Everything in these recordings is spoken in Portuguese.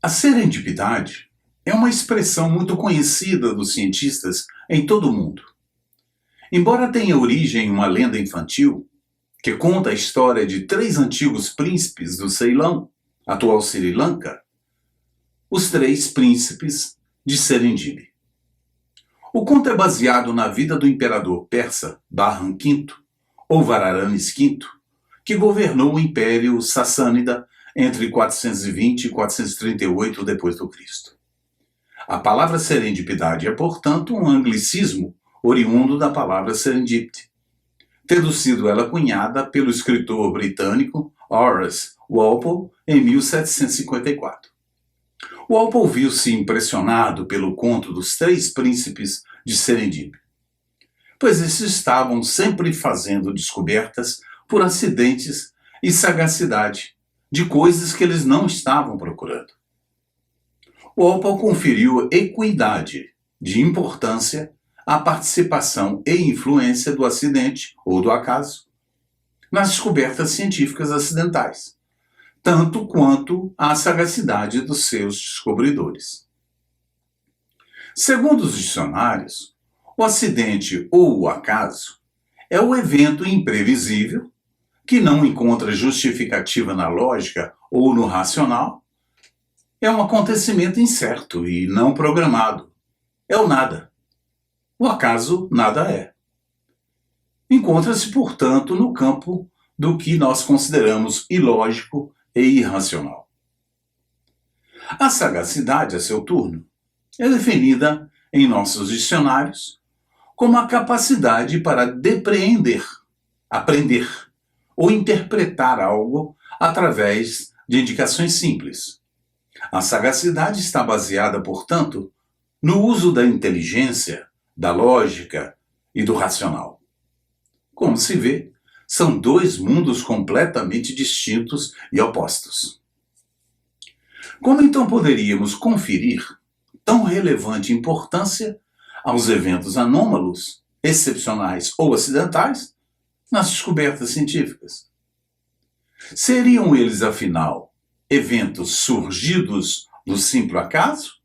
A serendipidade é uma expressão muito conhecida dos cientistas em todo o mundo. Embora tenha origem em uma lenda infantil, que conta a história de três antigos príncipes do Ceilão, atual Sri Lanka, os três príncipes de Serendip. O conto é baseado na vida do imperador persa Bahram V, ou Vararanes V, que governou o Império Sassânida entre 420 e 438 d.C. A palavra serendipidade é, portanto, um anglicismo oriundo da palavra serendipity, tendo sido ela cunhada pelo escritor britânico Horace Walpole em 1754. Walpole viu-se impressionado pelo conto dos três príncipes de Serendip, pois esses estavam sempre fazendo descobertas por acidentes e sagacidade de coisas que eles não estavam procurando. Walpole conferiu equidade de importância à participação e influência do acidente ou do acaso nas descobertas científicas acidentais, tanto quanto à sagacidade dos seus descobridores. Segundo os dicionários, o acidente ou o acaso é o evento imprevisível que não encontra justificativa na lógica ou no racional. É um acontecimento incerto e não programado. É o nada. O acaso nada é. Encontra-se, portanto, no campo do que nós consideramos ilógico e irracional. A sagacidade, a seu turno, é definida em nossos dicionários como a capacidade para depreender, aprender ou interpretar algo através de indicações simples. A sagacidade está baseada, portanto, no uso da inteligência, da lógica e do racional. Como se vê, são dois mundos completamente distintos e opostos. Como então poderíamos conferir tão relevante importância aos eventos anômalos, excepcionais ou acidentais nas descobertas científicas? Seriam eles, afinal, eventos surgidos do simples acaso?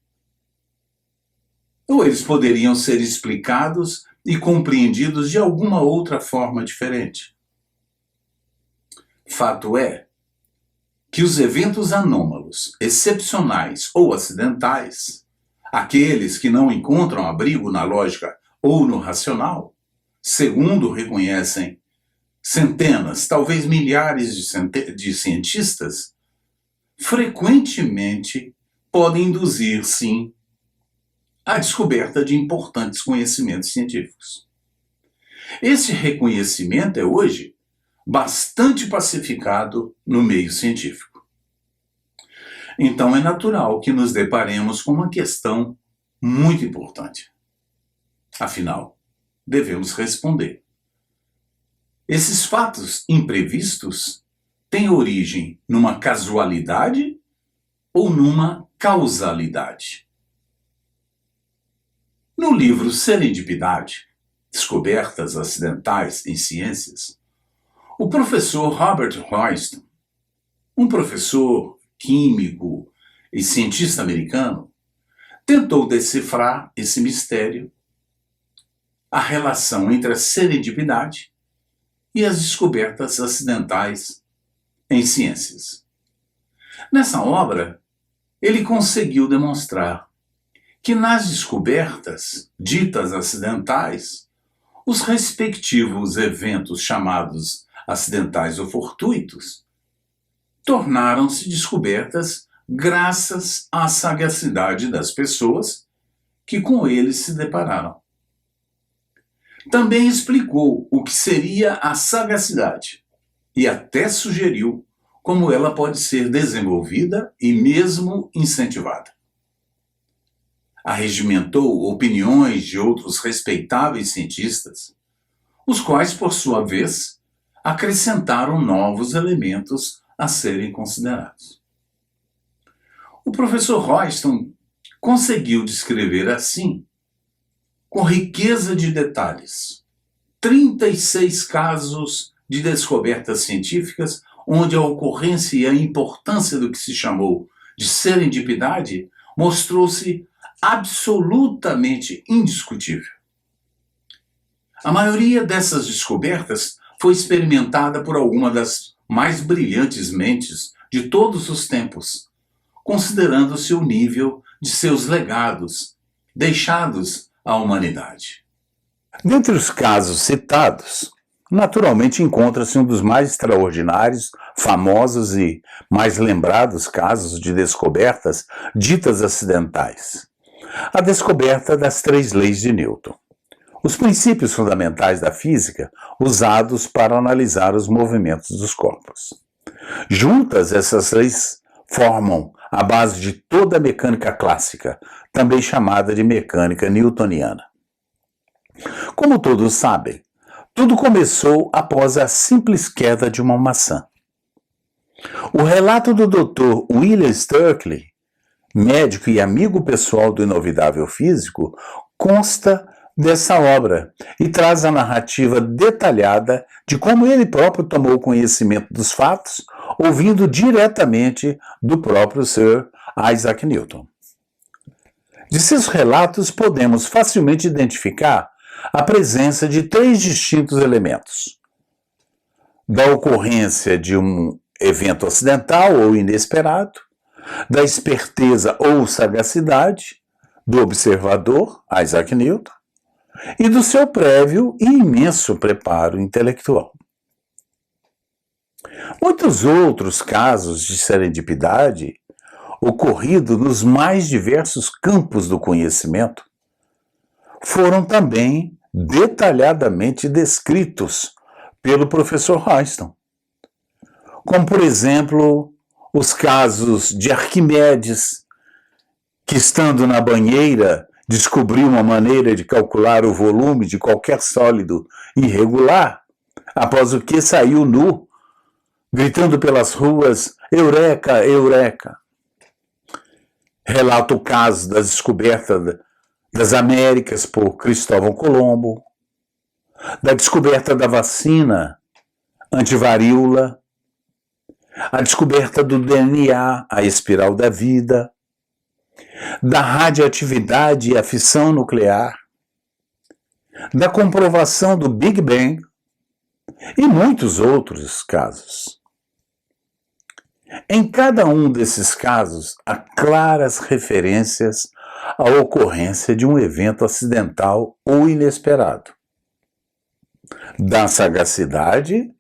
Ou eles poderiam ser explicados e compreendidos de alguma outra forma diferente? Fato é que os eventos anômalos, excepcionais ou acidentais, aqueles que não encontram abrigo na lógica ou no racional, segundo reconhecem centenas, talvez milhares de cientistas, frequentemente podem induzir, sim, a descoberta de importantes conhecimentos científicos. Esse reconhecimento é hoje bastante pacificado no meio científico. Então é natural que nos deparemos com uma questão muito importante. Afinal, devemos responder: esses fatos imprevistos têm origem numa casualidade ou numa causalidade? No livro Serendipidade, Descobertas Acidentais em Ciências, o professor Robert Royston, um professor químico e cientista americano, tentou decifrar esse mistério, a relação entre a serendipidade e as descobertas acidentais em ciências. Nessa obra, ele conseguiu demonstrar que nas descobertas ditas acidentais, os respectivos eventos chamados acidentais ou fortuitos tornaram-se descobertas graças à sagacidade das pessoas que com eles se depararam. Também explicou o que seria a sagacidade e até sugeriu como ela pode ser desenvolvida e mesmo incentivada. Arregimentou opiniões de outros respeitáveis cientistas, os quais, por sua vez, acrescentaram novos elementos a serem considerados. O professor Royston conseguiu descrever assim, com riqueza de detalhes, 36 casos de descobertas científicas onde a ocorrência e a importância do que se chamou de serendipidade mostrou-se absolutamente indiscutível. A maioria dessas descobertas foi experimentada por alguma das mais brilhantes mentes de todos os tempos, considerando-se o nível de seus legados deixados à humanidade. Dentre os casos citados, naturalmente encontra-se um dos mais extraordinários, famosos e mais lembrados casos de descobertas ditas acidentais. A descoberta das 3 leis de Newton. Os princípios fundamentais da física usados para analisar os movimentos dos corpos. Juntas, essas leis formam a base de toda a mecânica clássica, também chamada de mecânica newtoniana. Como todos sabem, tudo começou após a simples queda de uma maçã. O relato do Dr. William Sturcley, médico e amigo pessoal do inovidável físico, consta dessa obra e traz a narrativa detalhada de como ele próprio tomou conhecimento dos fatos, ouvindo diretamente do próprio Sir Isaac Newton. De seus relatos podemos facilmente identificar a presença de 3 distintos elementos: da ocorrência de um evento acidental ou inesperado, da esperteza ou sagacidade do observador, Isaac Newton, e do seu prévio e imenso preparo intelectual. Muitos outros casos de serendipidade, ocorrido nos mais diversos campos do conhecimento, foram também detalhadamente descritos pelo professor Einstein, como, por exemplo, os casos de Arquimedes, que, estando na banheira, descobriu uma maneira de calcular o volume de qualquer sólido irregular, após o que saiu nu, gritando pelas ruas: "Eureka, Eureka!". Relata o caso da descoberta das Américas por Cristóvão Colombo, da descoberta da vacina antivaríola, a descoberta do DNA, a espiral da vida, da radioatividade e a fissão nuclear, da comprovação do Big Bang e muitos outros casos. Em cada um desses casos, há claras referências à ocorrência de um evento acidental ou inesperado, da sagacidade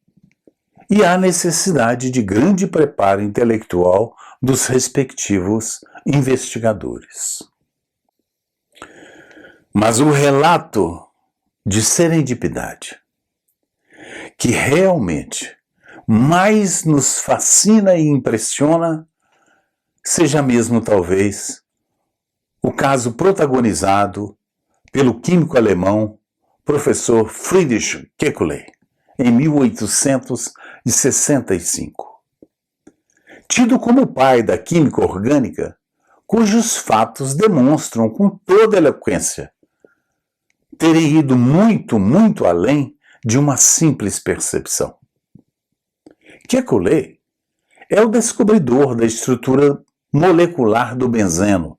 e à necessidade de grande preparo intelectual dos respectivos investigadores. Mas o relato de serendipidade que realmente mais nos fascina e impressiona seja mesmo, talvez, o caso protagonizado pelo químico alemão professor Friedrich Kekulé, em 1865. Tido como o pai da química orgânica, cujos fatos demonstram com toda eloquência terem ido muito, muito além de uma simples percepção. Kekulé é o descobridor da estrutura molecular do benzeno,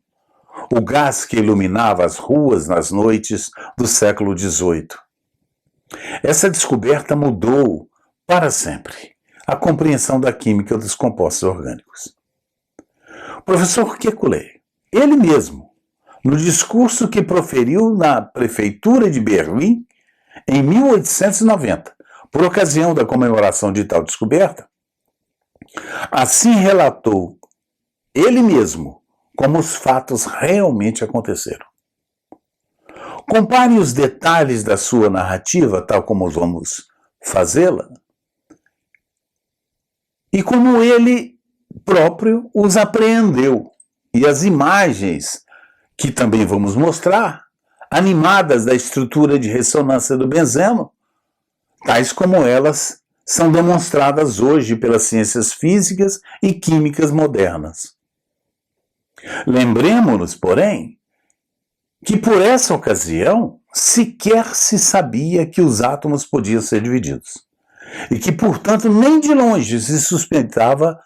o gás que iluminava as ruas nas noites do século XVIII. Essa descoberta mudou para sempre a compreensão da química dos compostos orgânicos. O professor Kekulé, ele mesmo, no discurso que proferiu na prefeitura de Berlim em 1890, por ocasião da comemoração de tal descoberta, assim relatou ele mesmo como os fatos realmente aconteceram. Compare os detalhes da sua narrativa, tal como vamos fazê-la, e como ele próprio os apreendeu. E as imagens que também vamos mostrar, animadas da estrutura de ressonância do benzeno, tais como elas são demonstradas hoje pelas ciências físicas e químicas modernas. Lembremos-nos, porém, que por essa ocasião sequer se sabia que os átomos podiam ser divididos, e que, portanto, nem de longe se suspeitava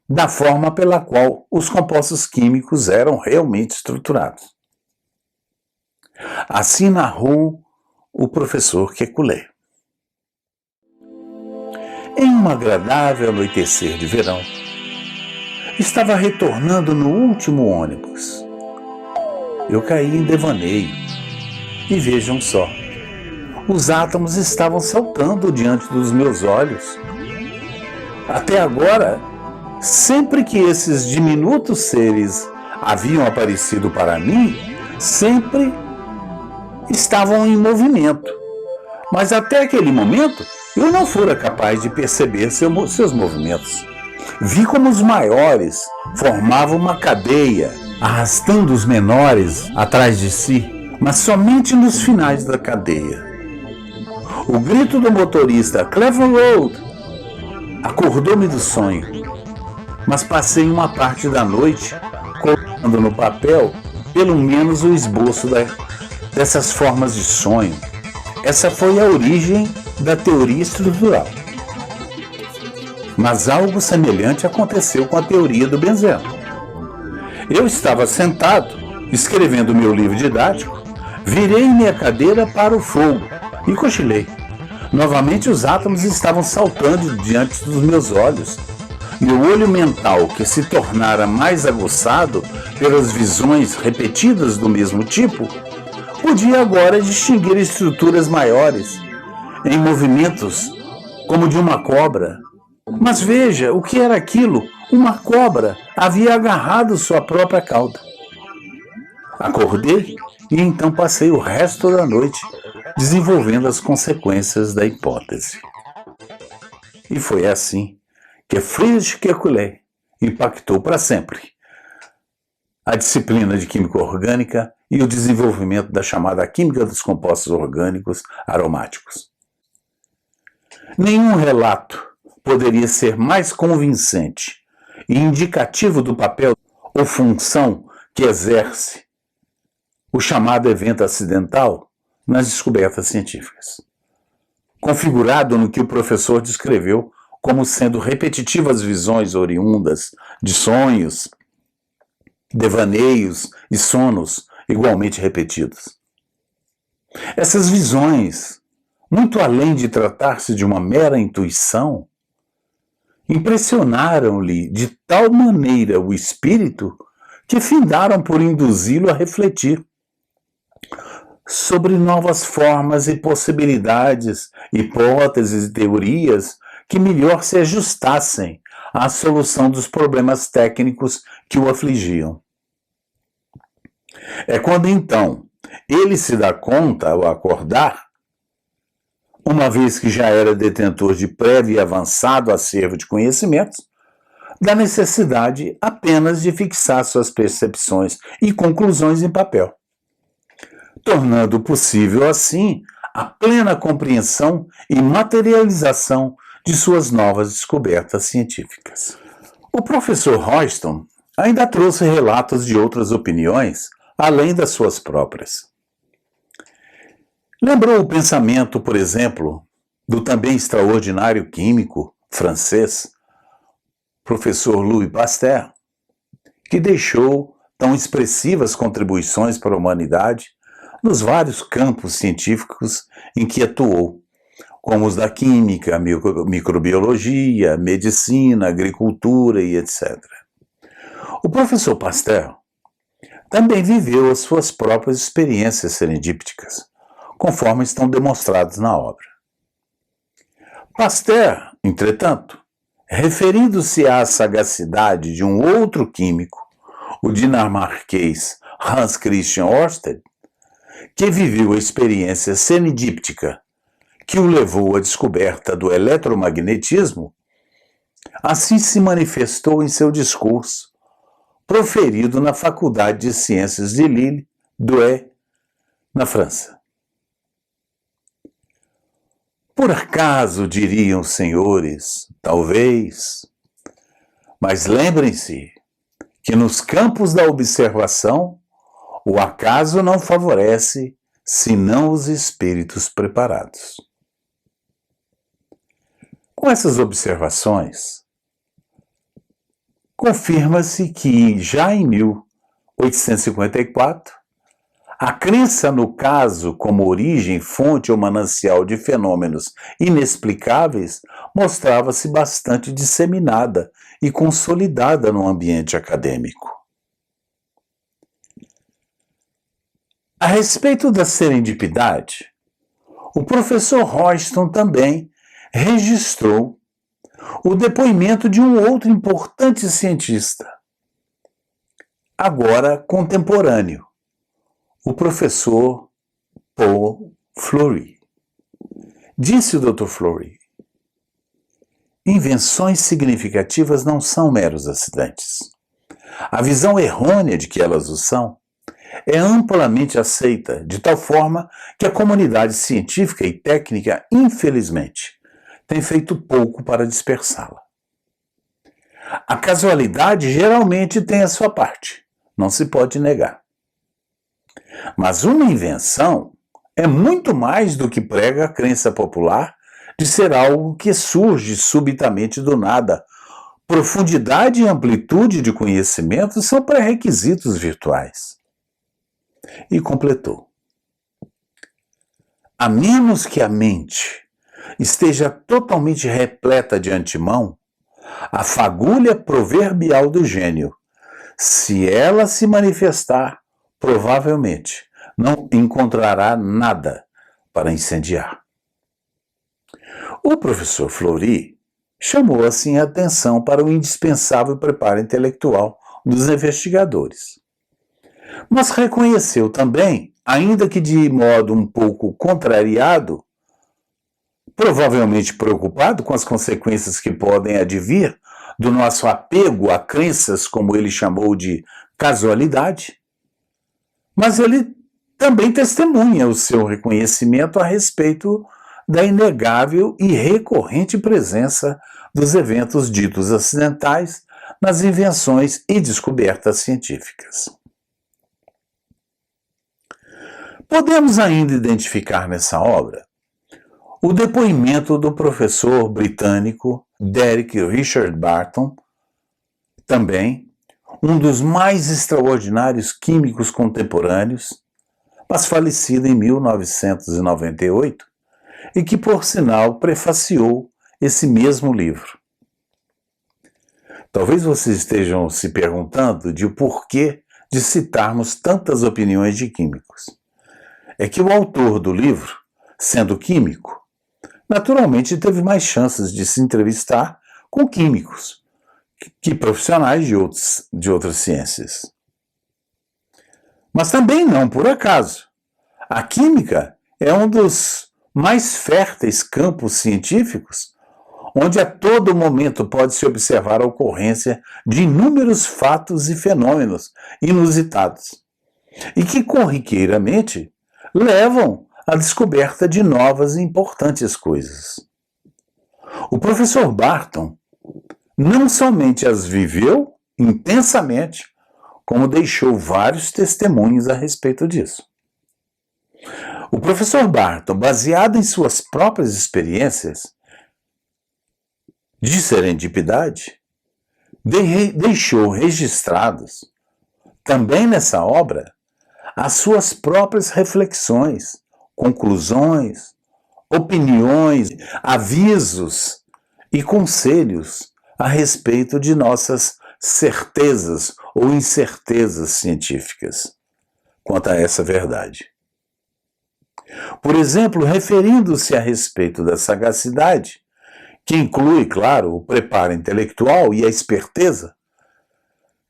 da forma pela qual os compostos químicos eram realmente estruturados. Assim narrou o professor Kekulé. Em um agradável anoitecer de verão, estava retornando no último ônibus. Eu caí em devaneio e vejam só, os átomos estavam saltando diante dos meus olhos. Até agora, sempre que esses diminutos seres haviam aparecido para mim, sempre estavam em movimento. Mas até aquele momento, eu não fora capaz de perceber seus movimentos. Vi como os maiores formavam uma cadeia, arrastando os menores atrás de si, mas somente nos finais da cadeia. O grito do motorista "Clever Road" acordou-me do sonho, mas passei uma parte da noite colocando no papel pelo menos o esboço dessas formas de sonho. Essa foi a origem da teoria estrutural. Mas algo semelhante aconteceu com a teoria do benzeno. Eu estava sentado, escrevendo meu livro didático, virei minha cadeira para o fogo e cochilei. Novamente os átomos estavam saltando diante dos meus olhos. Meu olho mental, que se tornara mais aguçado pelas visões repetidas do mesmo tipo, podia agora distinguir estruturas maiores, em movimentos como de uma cobra. Mas veja, o que era aquilo? Uma cobra havia agarrado sua própria cauda. Acordei e então passei o resto da noite desenvolvendo as consequências da hipótese. E foi assim que Friedrich Kekulé impactou para sempre a disciplina de química orgânica e o desenvolvimento da chamada química dos compostos orgânicos aromáticos. Nenhum relato poderia ser mais convincente e indicativo do papel ou função que exerce o chamado evento acidental nas descobertas científicas, configurado no que o professor descreveu como sendo repetitivas visões oriundas de sonhos, devaneios e sonos igualmente repetidos. Essas visões, muito além de tratar-se de uma mera intuição, impressionaram-lhe de tal maneira o espírito que findaram por induzi-lo a refletir sobre novas formas e possibilidades, hipóteses e teorias que melhor se ajustassem à solução dos problemas técnicos que o afligiam. É quando então ele se dá conta, ao acordar, uma vez que já era detentor de prévio e avançado acervo de conhecimentos, da necessidade apenas de fixar suas percepções e conclusões em papel, tornando possível, assim, a plena compreensão e materialização de suas novas descobertas científicas. O professor Royston ainda trouxe relatos de outras opiniões, além das suas próprias. Lembrou o pensamento, por exemplo, do também extraordinário químico francês, professor Louis Pasteur, que deixou tão expressivas contribuições para a humanidade nos vários campos científicos em que atuou, como os da química, microbiologia, medicina, agricultura e etc. O professor Pasteur também viveu as suas próprias experiências serendípticas, conforme estão demonstrados na obra. Pasteur, entretanto, referindo-se à sagacidade de um outro químico, o dinamarquês Hans Christian Ørsted, que viveu a experiência serendíptica que o levou à descoberta do eletromagnetismo, assim se manifestou em seu discurso, proferido na Faculdade de Ciências de Lille, Douai, na França. Por acaso, diriam os senhores, talvez, mas lembrem-se que nos campos da observação o acaso não favorece senão os espíritos preparados. Com essas observações, confirma-se que, já em 1854, a crença no caso como origem, fonte ou manancial de fenômenos inexplicáveis mostrava-se bastante disseminada e consolidada no ambiente acadêmico. A respeito da serendipidade, o professor Royston também registrou o depoimento de um outro importante cientista, agora contemporâneo, o professor Paul Fleury. Disse o Dr. Fleury: invenções significativas não são meros acidentes. A visão errônea de que elas o são é amplamente aceita, de tal forma que a comunidade científica e técnica, infelizmente, tem feito pouco para dispersá-la. A casualidade geralmente tem a sua parte, não se pode negar. Mas uma invenção é muito mais do que prega a crença popular de ser algo que surge subitamente do nada. Profundidade e amplitude de conhecimento são pré-requisitos virtuais. E completou: a menos que a mente esteja totalmente repleta de antemão, a fagulha proverbial do gênio, se ela se manifestar, provavelmente não encontrará nada para incendiar. O professor Fleury chamou assim a atenção para o indispensável preparo intelectual dos investigadores. Mas reconheceu também, ainda que de modo um pouco contrariado, provavelmente preocupado com as consequências que podem advir do nosso apego a crenças, como ele chamou de casualidade, mas ele também testemunha o seu reconhecimento a respeito da inegável e recorrente presença dos eventos ditos acidentais nas invenções e descobertas científicas. Podemos ainda identificar nessa obra o depoimento do professor britânico Derek Richard Barton, também um dos mais extraordinários químicos contemporâneos, mas falecido em 1998, e que, por sinal, prefaciou esse mesmo livro. Talvez vocês estejam se perguntando de o porquê de citarmos tantas opiniões de químicos. É que o autor do livro, sendo químico, naturalmente teve mais chances de se entrevistar com químicos que profissionais de outras ciências. Mas também não por acaso. A química é um dos mais férteis campos científicos, onde a todo momento pode-se observar a ocorrência de inúmeros fatos e fenômenos inusitados, e que corriqueiramente levam à descoberta de novas e importantes coisas. O professor Barton não somente as viveu intensamente, como deixou vários testemunhos a respeito disso. O professor Barton, baseado em suas próprias experiências de serendipidade, deixou registrados, também nessa obra, as suas próprias reflexões, conclusões, opiniões, avisos e conselhos a respeito de nossas certezas ou incertezas científicas quanto a essa verdade. Por exemplo, referindo-se a respeito da sagacidade, que inclui, claro, o preparo intelectual e a esperteza,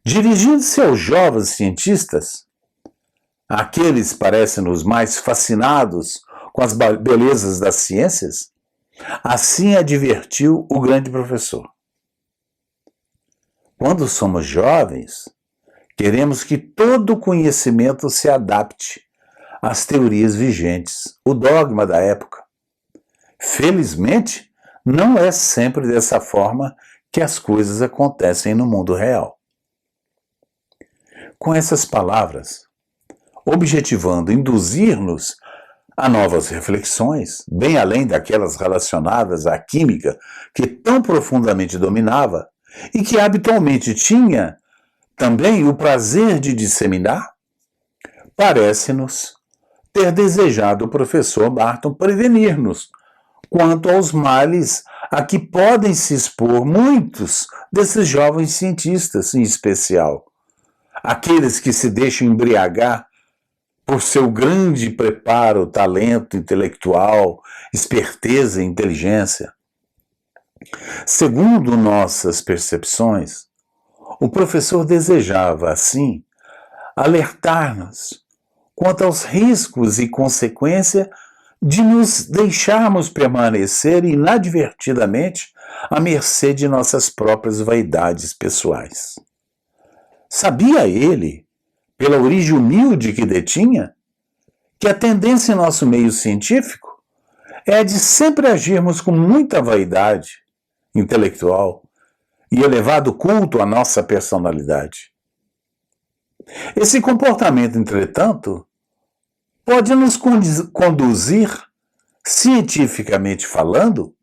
dirigindo-se aos jovens cientistas, aqueles parecem-nos mais fascinados com as belezas das ciências, assim advertiu o grande professor: quando somos jovens, queremos que todo conhecimento se adapte às teorias vigentes, o dogma da época. Felizmente, não é sempre dessa forma que as coisas acontecem no mundo real. Com essas palavras, objetivando induzir-nos a novas reflexões, bem além daquelas relacionadas à química que tão profundamente dominava, e que habitualmente tinha também o prazer de disseminar, parece-nos ter desejado o professor Barton prevenir-nos quanto aos males a que podem se expor muitos desses jovens cientistas, em especial aqueles que se deixam embriagar por seu grande preparo, talento intelectual, esperteza e inteligência. Segundo nossas percepções, o professor desejava, assim, alertar-nos quanto aos riscos e consequência de nos deixarmos permanecer inadvertidamente à mercê de nossas próprias vaidades pessoais. Sabia ele, pela origem humilde que detinha, que a tendência em nosso meio científico é a de sempre agirmos com muita vaidade intelectual e elevado culto à nossa personalidade. Esse comportamento, entretanto, pode nos conduzir, cientificamente falando,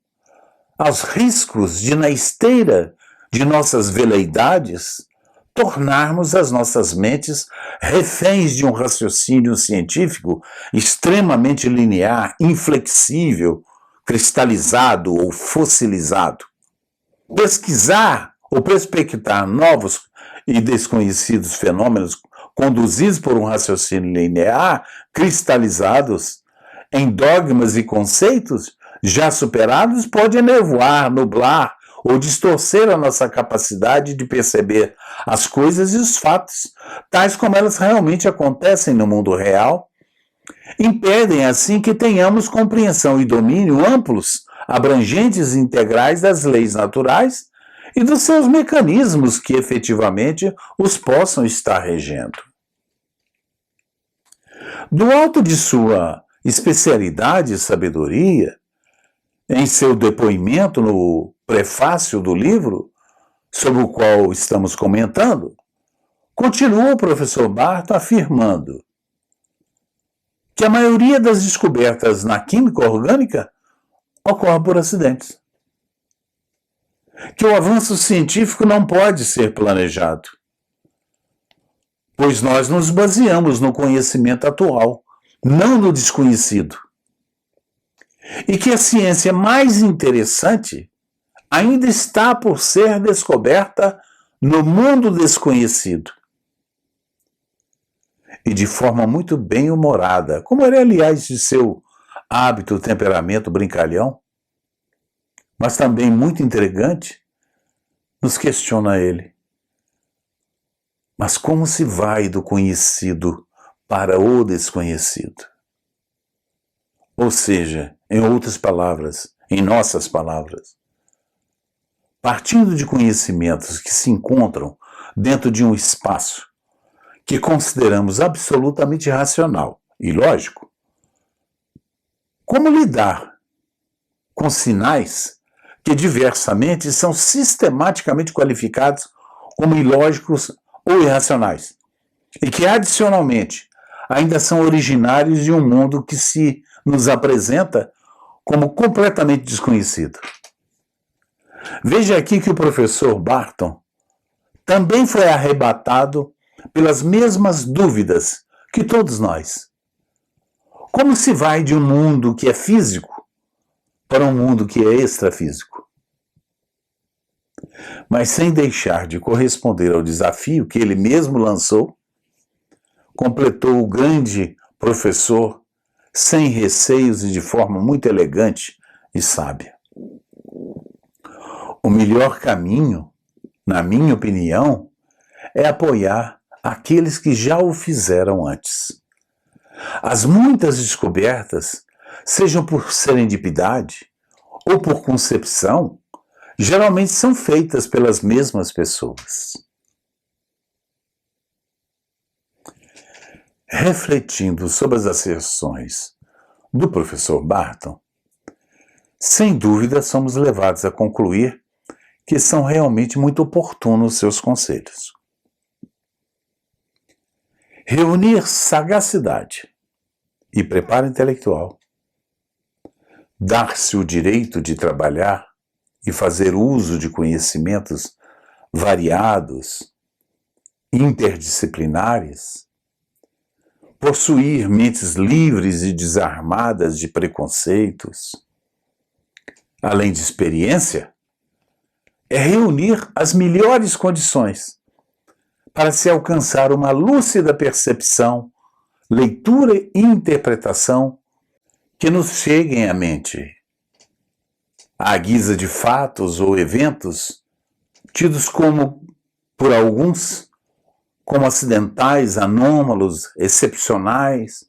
aos riscos de, na esteira de nossas veleidades, tornarmos as nossas mentes reféns de um raciocínio científico extremamente linear, inflexível, cristalizado ou fossilizado. Pesquisar ou prospectar novos e desconhecidos fenômenos conduzidos por um raciocínio linear, cristalizados em dogmas e conceitos já superados, pode enevoar, nublar ou distorcer a nossa capacidade de perceber as coisas e os fatos, tais como elas realmente acontecem no mundo real, impedem assim que tenhamos compreensão e domínio amplos, abrangentes e integrais das leis naturais e dos seus mecanismos que efetivamente os possam estar regendo. Do alto de sua especialidade e sabedoria, em seu depoimento no prefácio do livro, sobre o qual estamos comentando, continua o professor Barton afirmando que a maioria das descobertas na química orgânica ocorre por acidentes. Que o avanço científico não pode ser planejado, pois nós nos baseamos no conhecimento atual, não no desconhecido. E que a ciência mais interessante ainda está por ser descoberta no mundo desconhecido. E de forma muito bem-humorada, como era, aliás, de seu hábito, temperamento brincalhão, mas também muito intrigante, nos questiona ele. Mas como se vai do conhecido para o desconhecido? Ou seja, em outras palavras, em nossas palavras, partindo de conhecimentos que se encontram dentro de um espaço que consideramos absolutamente racional e lógico, como lidar com sinais que diversamente são sistematicamente qualificados como ilógicos ou irracionais, e que adicionalmente ainda são originários de um mundo que se nos apresenta como completamente desconhecido? Veja aqui que o professor Barton também foi arrebatado pelas mesmas dúvidas que todos nós. Como se vai de um mundo que é físico para um mundo que é extrafísico? Mas sem deixar de corresponder ao desafio que ele mesmo lançou, completou o grande professor sem receios e de forma muito elegante e sábia. O melhor caminho, na minha opinião, é apoiar aqueles que já o fizeram antes. As muitas descobertas, sejam por serendipidade ou por concepção, geralmente são feitas pelas mesmas pessoas. Refletindo sobre as asserções do professor Barton, sem dúvida somos levados a concluir que são realmente muito oportunos seus conselhos. Reunir sagacidade e preparo intelectual, dar-se o direito de trabalhar e fazer uso de conhecimentos variados, interdisciplinares, possuir mentes livres e desarmadas de preconceitos, além de experiência, é reunir as melhores condições para se alcançar uma lúcida percepção, leitura e interpretação que nos cheguem à mente, à guisa de fatos ou eventos tidos como, por alguns, como acidentais, anômalos, excepcionais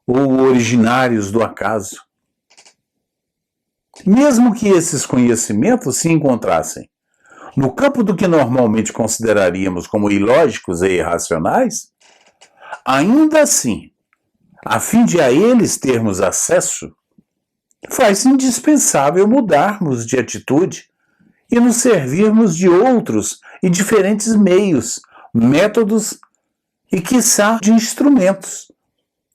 ou originários do acaso. Mesmo que esses conhecimentos se encontrassem no campo do que normalmente consideraríamos como ilógicos e irracionais, ainda assim, a fim de a eles termos acesso, faz-se indispensável mudarmos de atitude e nos servirmos de outros e diferentes meios, métodos e, quiçá, de instrumentos,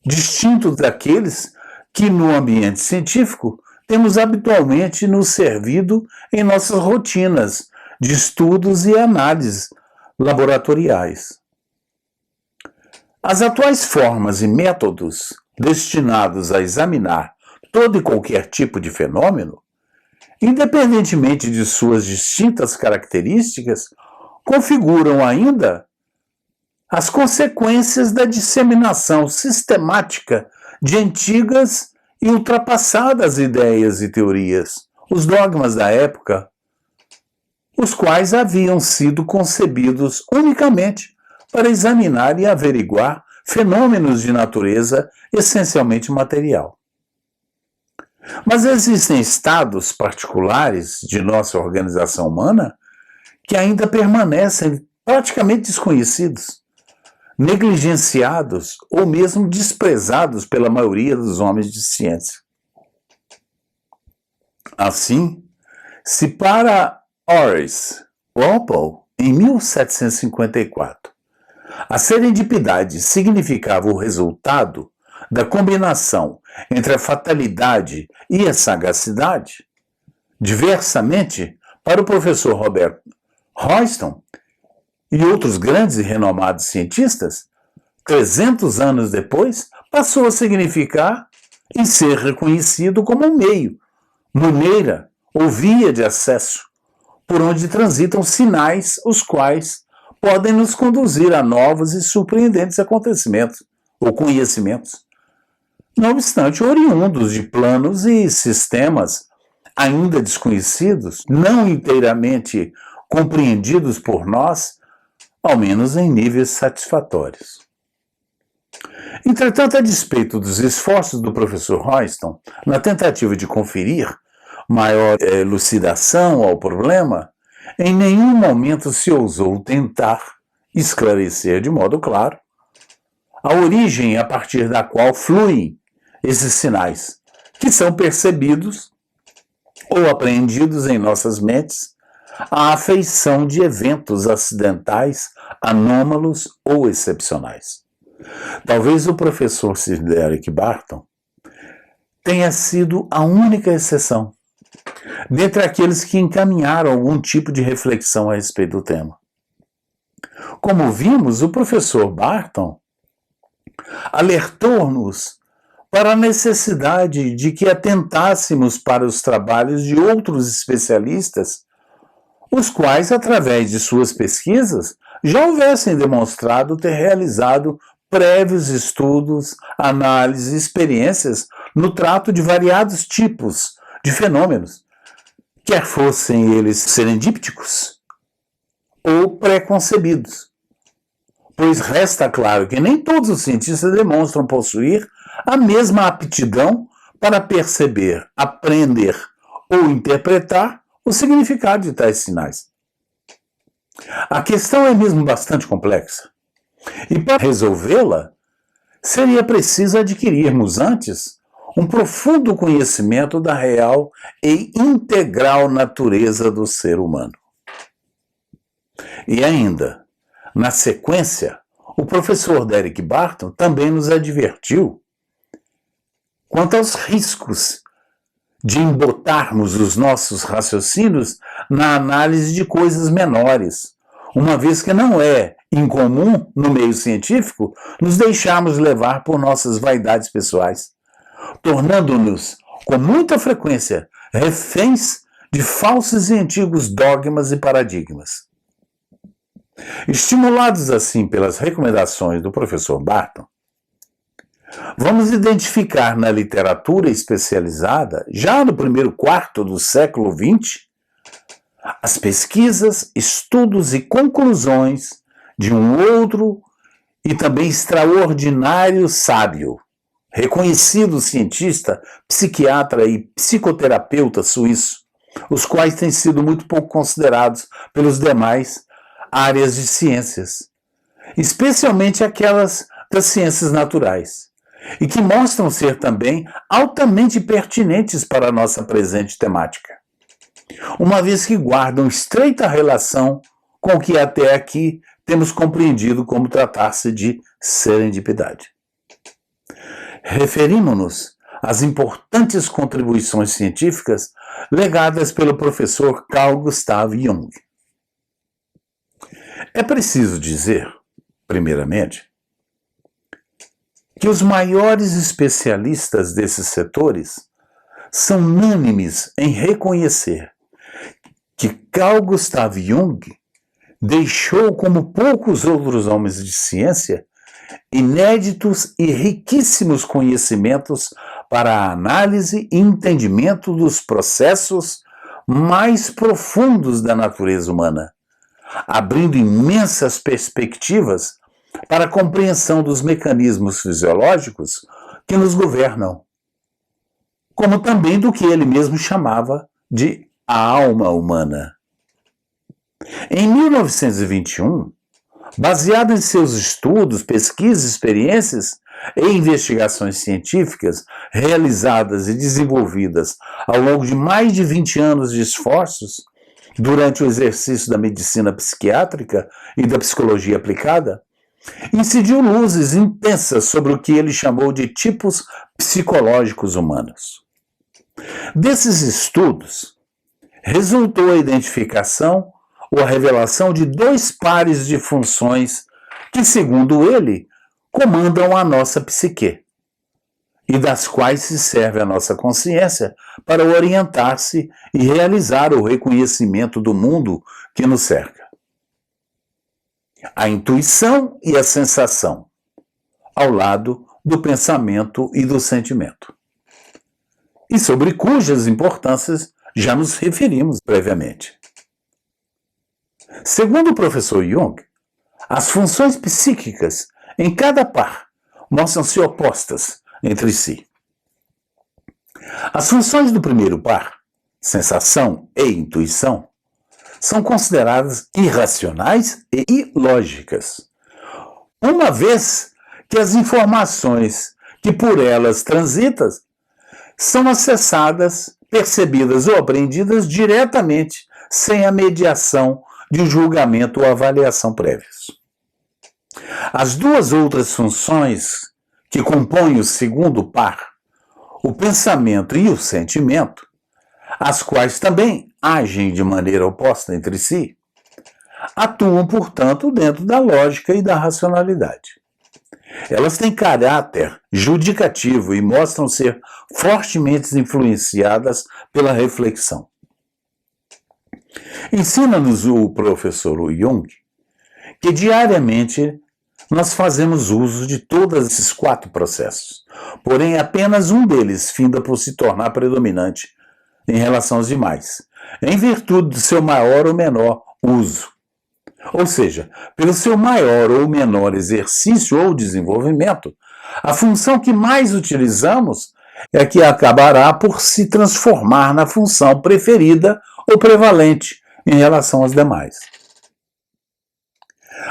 distintos daqueles que, no ambiente científico, temos habitualmente nos servido em nossas rotinas de estudos e análises laboratoriais. As atuais formas e métodos destinados a examinar todo e qualquer tipo de fenômeno, independentemente de suas distintas características, configuram ainda as consequências da disseminação sistemática de antigas e ultrapassadas ideias e teorias, os dogmas da época, os quais haviam sido concebidos unicamente para examinar e averiguar fenômenos de natureza essencialmente material. Mas existem estados particulares de nossa organização humana que ainda permanecem praticamente desconhecidos, negligenciados ou mesmo desprezados pela maioria dos homens de ciência. Assim, se para Horace Walpole, em 1754, a serendipidade significava o resultado da combinação entre a fatalidade e a sagacidade, diversamente, para o professor Robert Royston e outros grandes e renomados cientistas, 300 anos depois, passou a significar e ser reconhecido como um meio, maneira ou via de acesso, por onde transitam sinais os quais podem nos conduzir a novos e surpreendentes acontecimentos ou conhecimentos, não obstante oriundos de planos e sistemas ainda desconhecidos, não inteiramente compreendidos por nós, ao menos em níveis satisfatórios. Entretanto, a despeito dos esforços do professor Royston na tentativa de conferir maior elucidação ao problema, em nenhum momento se ousou tentar esclarecer de modo claro a origem a partir da qual fluem esses sinais, que são percebidos ou apreendidos em nossas mentes à afeição de eventos acidentais, anômalos ou excepcionais. Talvez o professor Sir Derek Barton tenha sido a única exceção dentre aqueles que encaminharam algum tipo de reflexão a respeito do tema. Como vimos, o professor Barton alertou-nos para a necessidade de que atentássemos para os trabalhos de outros especialistas, os quais, através de suas pesquisas, já houvessem demonstrado ter realizado prévios estudos, análises e experiências no trato de variados tipos de fenômenos, quer fossem eles serendípticos ou preconcebidos. Pois resta claro que nem todos os cientistas demonstram possuir a mesma aptidão para perceber, aprender ou interpretar o significado de tais sinais. A questão é mesmo bastante complexa, e para resolvê-la, seria preciso adquirirmos antes um profundo conhecimento da real e integral natureza do ser humano. E ainda, na sequência, o professor Derek Barton também nos advertiu quanto aos riscos de embotarmos os nossos raciocínios na análise de coisas menores, uma vez que não é incomum no meio científico nos deixarmos levar por nossas vaidades pessoais, tornando-nos com muita frequência reféns de falsos e antigos dogmas e paradigmas. Estimulados assim pelas recomendações do professor Barton, vamos identificar na literatura especializada, já no primeiro quarto do século XX, as pesquisas, estudos e conclusões de um outro e também extraordinário sábio, reconhecido cientista, psiquiatra e psicoterapeuta suíço, os quais têm sido muito pouco considerados pelos demais áreas de ciências, especialmente aquelas das ciências naturais, e que mostram ser também altamente pertinentes para a nossa presente temática, uma vez que guardam estreita relação com o que até aqui temos compreendido como tratar-se de serendipidade. Referimos-nos às importantes contribuições científicas legadas pelo professor Carl Gustav Jung. É preciso dizer, primeiramente, que os maiores especialistas desses setores são unânimes em reconhecer que Carl Gustav Jung deixou, como poucos outros homens de ciência, inéditos e riquíssimos conhecimentos para a análise e entendimento dos processos mais profundos da natureza humana, abrindo imensas perspectivas para a compreensão dos mecanismos fisiológicos que nos governam, como também do que ele mesmo chamava de a alma humana. Em 1921, baseado em seus estudos, pesquisas, experiências e investigações científicas realizadas e desenvolvidas ao longo de mais de 20 anos de esforços durante o exercício da medicina psiquiátrica e da psicologia aplicada, incidiu luzes intensas sobre o que ele chamou de tipos psicológicos humanos. Desses estudos, resultou a identificação ou a revelação de 2 pares de funções que, segundo ele, comandam a nossa psique e das quais se serve a nossa consciência para orientar-se e realizar o reconhecimento do mundo que nos cerca. A intuição e a sensação, ao lado do pensamento e do sentimento, e sobre cujas importâncias já nos referimos previamente. Segundo o professor Jung, as funções psíquicas em cada par mostram-se opostas entre si. As funções do primeiro par, sensação e intuição, são consideradas irracionais e ilógicas, uma vez que as informações que por elas transitam são acessadas, percebidas ou apreendidas diretamente, sem a mediação de um julgamento ou avaliação prévios. As 2 outras funções que compõem o segundo par, o pensamento e o sentimento, as quais também agem de maneira oposta entre si, atuam, portanto, dentro da lógica e da racionalidade. Elas têm caráter judicativo e mostram ser fortemente influenciadas pela reflexão. Ensina-nos o professor Jung que diariamente nós fazemos uso de todos esses 4 processos, porém apenas um deles finda por se tornar predominante em relação aos demais, em virtude do seu maior ou menor uso. Ou seja, pelo seu maior ou menor exercício ou desenvolvimento, a função que mais utilizamos é que acabará por se transformar na função preferida ou prevalente em relação aos demais.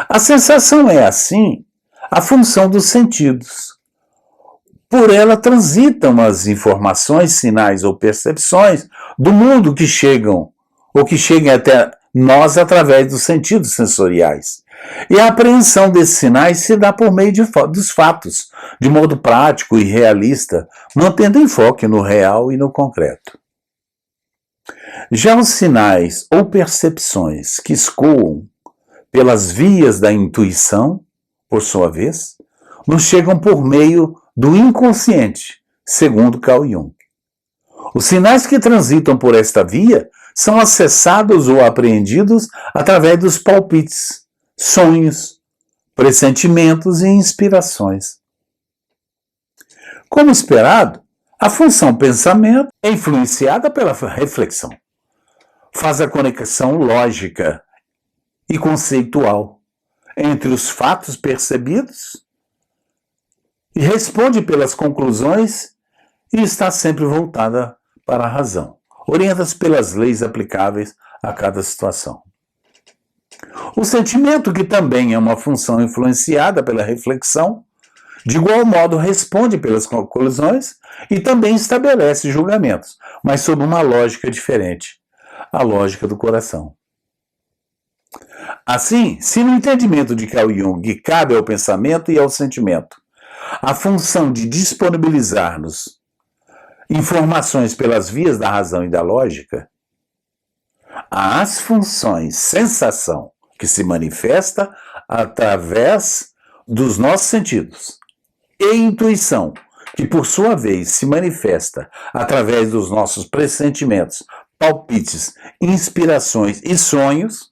A sensação é, assim, a função dos sentidos. Por ela transitam as informações, sinais ou percepções do mundo que chegam ou que cheguem até nós através dos sentidos sensoriais. E a apreensão desses sinais se dá por meio dos fatos, de modo prático e realista, mantendo enfoque no real e no concreto. Já os sinais ou percepções que escoam pelas vias da intuição, por sua vez, nos chegam por meio do inconsciente, segundo Carl Jung. Os sinais que transitam por esta via são acessados ou apreendidos através dos palpites, sonhos, pressentimentos e inspirações. Como esperado, a função pensamento é influenciada pela reflexão. Faz a conexão lógica e conceitual entre os fatos percebidos e responde pelas conclusões e está sempre voltada para a razão, orienta-se pelas leis aplicáveis a cada situação. O sentimento, que também é uma função influenciada pela reflexão, de igual modo responde pelas conclusões e também estabelece julgamentos, mas sob uma lógica diferente, a lógica do coração. Assim, se no entendimento de Carl Jung cabe ao pensamento e ao sentimento a função de disponibilizar-nos informações pelas vias da razão e da lógica, as funções sensação, que se manifesta através dos nossos sentidos, e intuição, que por sua vez se manifesta através dos nossos pressentimentos, palpites, inspirações e sonhos,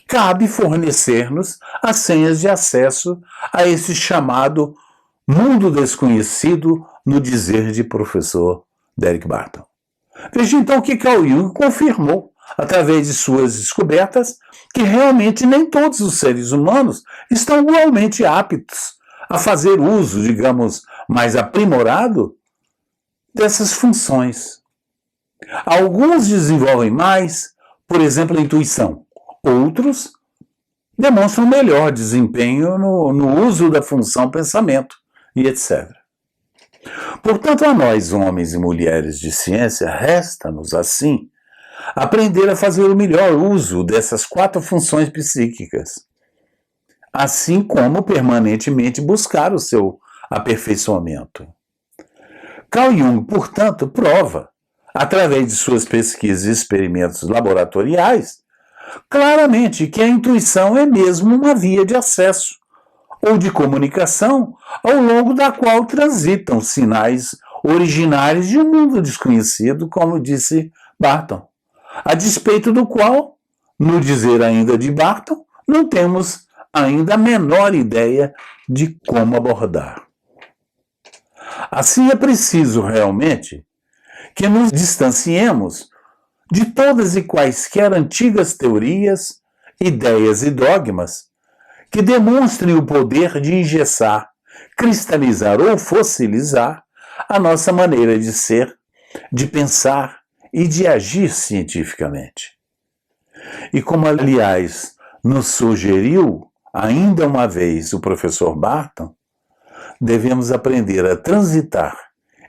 cabe fornecer-nos as senhas de acesso a esse chamado mundo desconhecido, no dizer de professor Derek Barton. Veja então que Carl Jung confirmou, através de suas descobertas, que realmente nem todos os seres humanos estão igualmente aptos a fazer uso, digamos, mais aprimorado dessas funções. Alguns desenvolvem mais, por exemplo, a intuição. Outros demonstram melhor desempenho no uso da função pensamento e etc. Portanto, a nós, homens e mulheres de ciência, resta-nos, assim, aprender a fazer o melhor uso dessas 4 funções psíquicas, assim como permanentemente buscar o seu aperfeiçoamento. Carl Jung, portanto, prova, através de suas pesquisas e experimentos laboratoriais, claramente que a intuição é mesmo uma via de acesso ou de comunicação ao longo da qual transitam sinais originários de um mundo desconhecido, como disse Barton, a despeito do qual, no dizer ainda de Barton, não temos ainda a menor ideia de como abordar. Assim, é preciso realmente que nos distanciemos de todas e quaisquer antigas teorias, ideias e dogmas que demonstrem o poder de engessar, cristalizar ou fossilizar a nossa maneira de ser, de pensar e de agir cientificamente. E como, aliás, nos sugeriu ainda uma vez o professor Barton, devemos aprender a transitar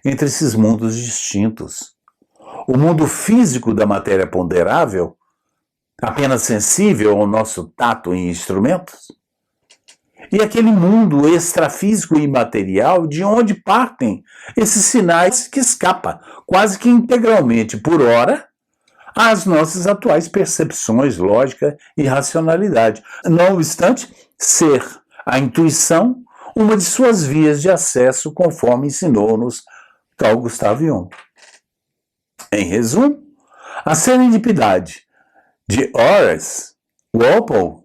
entre esses mundos distintos. O mundo físico da matéria ponderável, apenas sensível ao nosso tato e instrumentos, e aquele mundo extrafísico e imaterial de onde partem esses sinais que escapam quase que integralmente, por ora, às nossas atuais percepções, lógica e racionalidade. Não obstante, ser a intuição uma de suas vias de acesso, conforme ensinou-nos Carl Gustav Jung. Em resumo, a serendipidade de Horace Walpole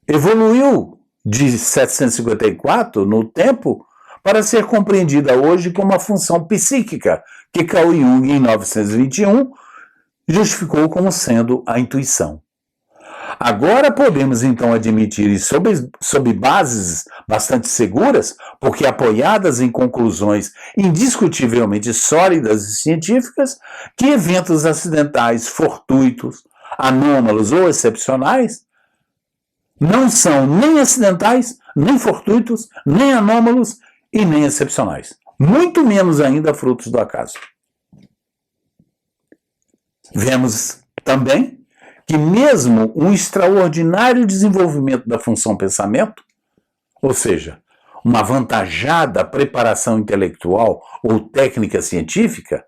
evoluiu de 754 no tempo para ser compreendida hoje como a função psíquica que Carl Jung, em 1921, justificou como sendo a intuição. Agora podemos então admitir, sob bases bastante seguras, porque apoiadas em conclusões indiscutivelmente sólidas e científicas, que eventos acidentais, fortuitos, anômalos ou excepcionais não são nem acidentais, nem fortuitos, nem anômalos e nem excepcionais. Muito menos ainda frutos do acaso. Vemos também que mesmo um extraordinário desenvolvimento da função pensamento, ou seja, uma avantajada preparação intelectual ou técnica científica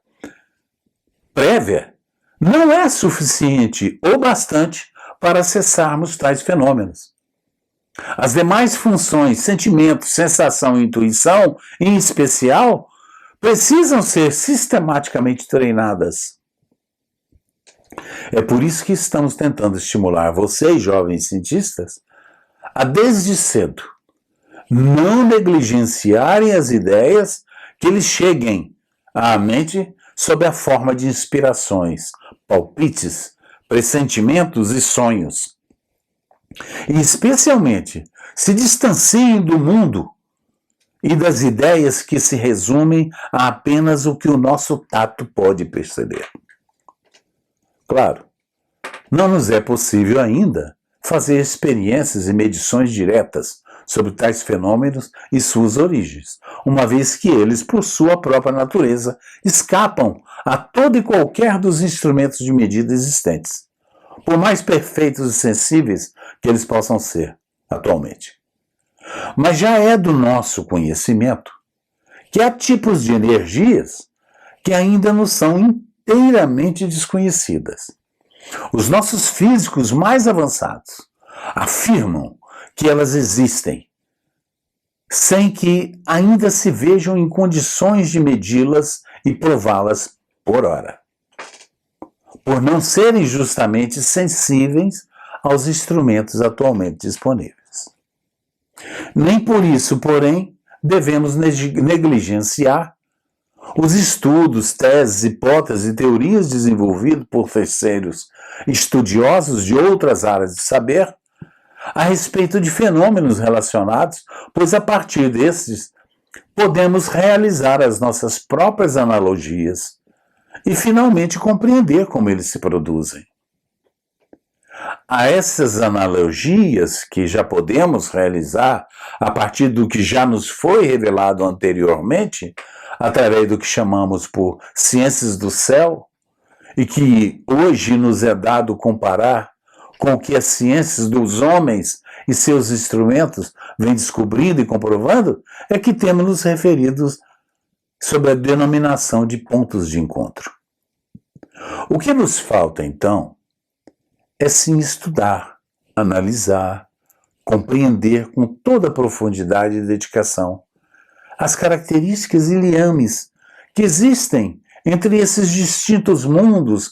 prévia, não é suficiente ou bastante para acessarmos tais fenômenos. As demais funções, sentimento, sensação e intuição, em especial, precisam ser sistematicamente treinadas. É por isso que estamos tentando estimular vocês, jovens cientistas, a desde cedo não negligenciarem as ideias que lhes cheguem à mente sob a forma de inspirações, palpites, pressentimentos e sonhos. E especialmente se distanciem do mundo e das ideias que se resumem a apenas o que o nosso tato pode perceber. Claro, não nos é possível ainda fazer experiências e medições diretas sobre tais fenômenos e suas origens, uma vez que eles, por sua própria natureza, escapam a todo e qualquer dos instrumentos de medida existentes, por mais perfeitos e sensíveis que eles possam ser atualmente. Mas já é do nosso conhecimento que há tipos de energias que ainda nos são inteiramente desconhecidas. Os nossos físicos mais avançados afirmam que elas existem, sem que ainda se vejam em condições de medi-las e prová-las por hora, por não serem justamente sensíveis aos instrumentos atualmente disponíveis. Nem por isso, porém, devemos negligenciar os estudos, teses, hipóteses e teorias desenvolvidos por terceiros estudiosos de outras áreas de saber a respeito de fenômenos relacionados, pois a partir desses podemos realizar as nossas próprias analogias e finalmente compreender como eles se produzem. A essas analogias que já podemos realizar a partir do que já nos foi revelado anteriormente, através do que chamamos por ciências do céu, e que hoje nos é dado comparar com o que as ciências dos homens e seus instrumentos vêm descobrindo e comprovando, é que temos nos referidos sobre a denominação de pontos de encontro. O que nos falta, então, é sim estudar, analisar, compreender com toda a profundidade e dedicação as características e liames que existem entre esses distintos mundos,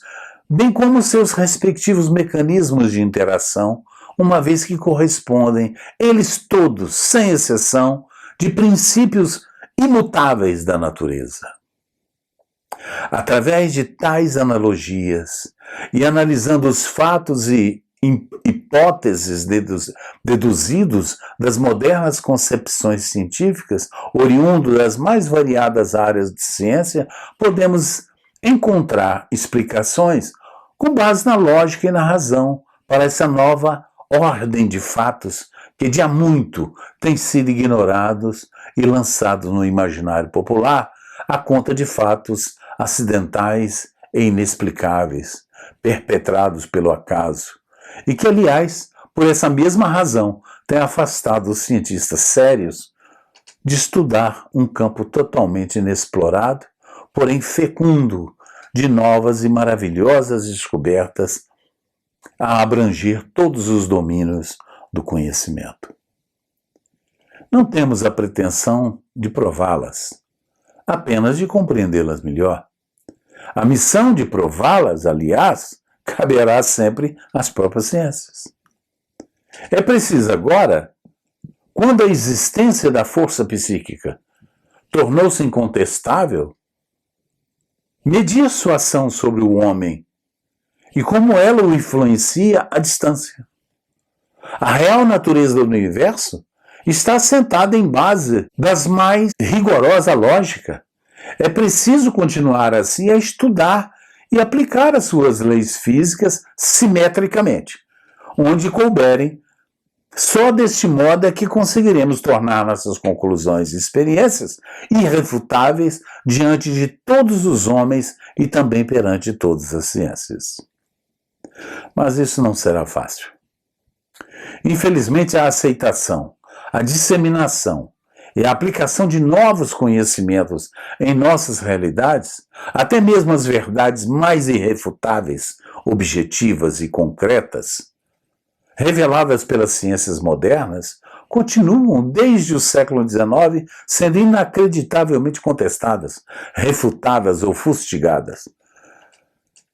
bem como seus respectivos mecanismos de interação, uma vez que correspondem, eles todos, sem exceção, de princípios imutáveis da natureza. Através de tais analogias e analisando os fatos e hipóteses deduzidos das modernas concepções científicas, oriundo das mais variadas áreas de ciência, podemos encontrar explicações com base na lógica e na razão para essa nova ordem de fatos que de há muito têm sido ignorados e lançados no imaginário popular à conta de fatos acidentais e inexplicáveis, perpetrados pelo acaso, e que, aliás, por essa mesma razão, tem afastado os cientistas sérios de estudar um campo totalmente inexplorado, porém fecundo de novas e maravilhosas descobertas a abranger todos os domínios do conhecimento. Não temos a pretensão de prová-las, apenas de compreendê-las melhor. A missão de prová-las, aliás, caberá sempre às próprias ciências. É preciso agora, quando a existência da força psíquica tornou-se incontestável, medir sua ação sobre o homem e como ela o influencia à distância. A real natureza do universo está assentada em base das mais rigorosa lógica. É preciso continuar assim a estudar e aplicar as suas leis físicas simetricamente, onde couberem. Só deste modo é que conseguiremos tornar nossas conclusões e experiências irrefutáveis diante de todos os homens e também perante todas as ciências. Mas isso não será fácil. Infelizmente, a aceitação, a disseminação e a aplicação de novos conhecimentos em nossas realidades, até mesmo as verdades mais irrefutáveis, objetivas e concretas, reveladas pelas ciências modernas, continuam desde o século XIX sendo inacreditavelmente contestadas, refutadas ou fustigadas.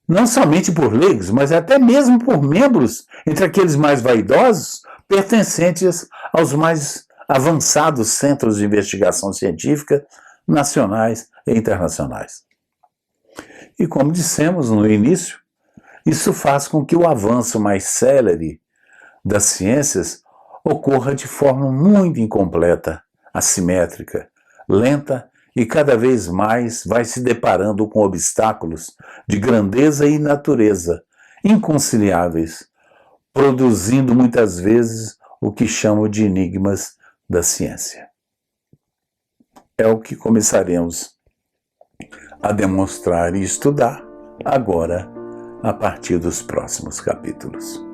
Não somente por leigos, mas até mesmo por membros, entre aqueles mais vaidosos, pertencentes aos mais avançados centros de investigação científica nacionais e internacionais. E como dissemos no início, isso faz com que o avanço mais célere das ciências ocorra de forma muito incompleta, assimétrica, lenta e cada vez mais vai se deparando com obstáculos de grandeza e natureza inconciliáveis, produzindo muitas vezes o que chamo de enigmas da ciência. É o que começaremos a demonstrar e estudar agora, a partir dos próximos capítulos.